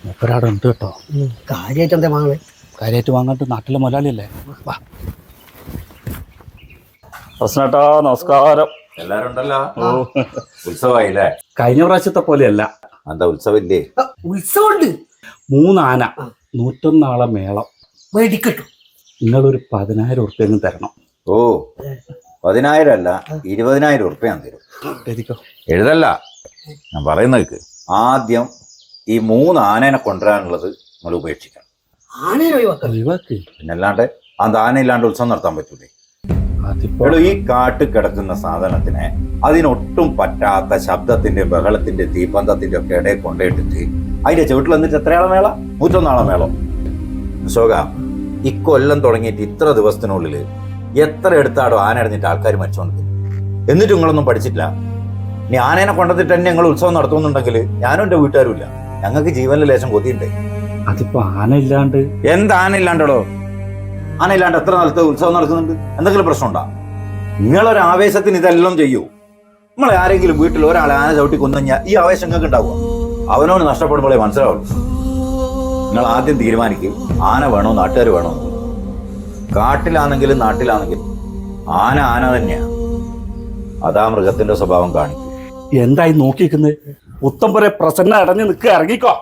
മൂപ്പരാടുണ്ട് കേട്ടോ. കാര്യമായിട്ട് എന്താ വാങ്ങണേ? കാര്യമായിട്ട് വാങ്ങാണ്ട് നാട്ടിലെ മുതലാളിയല്ലേ. വാ പ്രശ്നേട്ടാ, നമസ്കാരം. എല്ലാരും ഉണ്ടല്ലോ. ഉത്സവായില്ലേ? കഴിഞ്ഞ പ്രാവശ്യത്തെ പോലെയല്ല. എന്താ ഉത്സവല്ലേ? ഉത്സവമുണ്ട്. 3 ആന, 101 ആളെ മേളം. വെടിക്കെട്ടു. നിങ്ങളൊരു 10,000 ഉറുപ്പ്യെങ്കിലും തരണം. ഓ, 10,000 അല്ല, 20,000 ഉറുപ്പ്യ ഞാൻ തരും. എഴുതിക്കോ. എഴുതല്ല, ഞാൻ പറയുന്നേക്ക്. ആദ്യം ഈ 3 ആനേനെ കൊണ്ടുവരാനുള്ളത് നമ്മൾ ഉപേക്ഷിക്കണം. ആനയെ ഒഴിവാക്കാം. ഒഴിവാക്ക്. പിന്നല്ലാണ്ട് അത് ആനയില്ലാണ്ട് ഉത്സവം നടത്താൻ പറ്റൂലേ? അതിപ്പോ എടോ, ഈ കാട്ടിൽ കിടക്കുന്ന സാധനത്തിനെ അതിനൊട്ടും പറ്റാത്ത ശബ്ദത്തിന്റെ, ബഹളത്തിന്റെ, തീപ്പന്തത്തിന്റെ ഒക്കെ ഇടയിൽ കൊണ്ടുപോയിട്ടിട്ട് അതിന്റെ ചുവട്ടിൽ വന്നിട്ട് എത്രയാളെ മേള? 101 ആളെ മേളം. അശോക, ഇക്കൊല്ലം തുടങ്ങിയിട്ട് ഇത്ര ദിവസത്തിനുള്ളിൽ എത്ര എടുത്താടോ ആന അടഞ്ഞിട്ട് ആൾക്കാർ മരിച്ചോണ്ട്? എന്നിട്ട് നിങ്ങളൊന്നും പഠിച്ചിട്ടില്ല. ഇനി ആനേനെ കൊണ്ടുവന്നിട്ട് തന്നെ ഞങ്ങൾ ഉത്സവം നടത്തുന്നുണ്ടെങ്കിൽ ഞാനും എൻ്റെ വീട്ടുകാരും ഇല്ല. ഞങ്ങൾക്ക് ജീവനിൽ ലേശം കൊതിയുണ്ട്. അതിപ്പോ ആന ഇല്ലാണ്ട്. എന്ത് ആന ഇല്ലാണ്ടോ? ആന ഇല്ലാണ്ട് എത്ര നാളത്തെ ഉത്സവം നടക്കുന്നുണ്ട്? എന്തെങ്കിലും പ്രശ്നമുണ്ടോ? നിങ്ങളൊരു ആവേശത്തിന് ഇതെല്ലാം ചെയ്യൂ. നമ്മളെ ആരെങ്കിലും വീട്ടിൽ ഒരാളെ ആന ചവിട്ടി കൊന്നു കഴിഞ്ഞാൽ ഈ ആവേശം നിങ്ങൾക്ക് ഉണ്ടാവുക. അവനോട് നഷ്ടപ്പെടുമ്പോഴേ മനസ്സിലാവുള്ളൂ. നിങ്ങൾ ആദ്യം തീരുമാനിക്കും ആന വേണോ നാട്ടുകാർ വേണോ. കാട്ടിലാണെങ്കിലും നാട്ടിലാണെങ്കിലും ആന ആന തന്നെയാണ്. അതാ മൃഗത്തിന്റെ സ്വഭാവം കാണിക്കും. എന്തായി നോക്കിക്കുന്നത്? ഉത്തംപുരെ പ്രസന്ന അടഞ്ഞു നിൽക്കുക. ഇറങ്ങിക്കോ.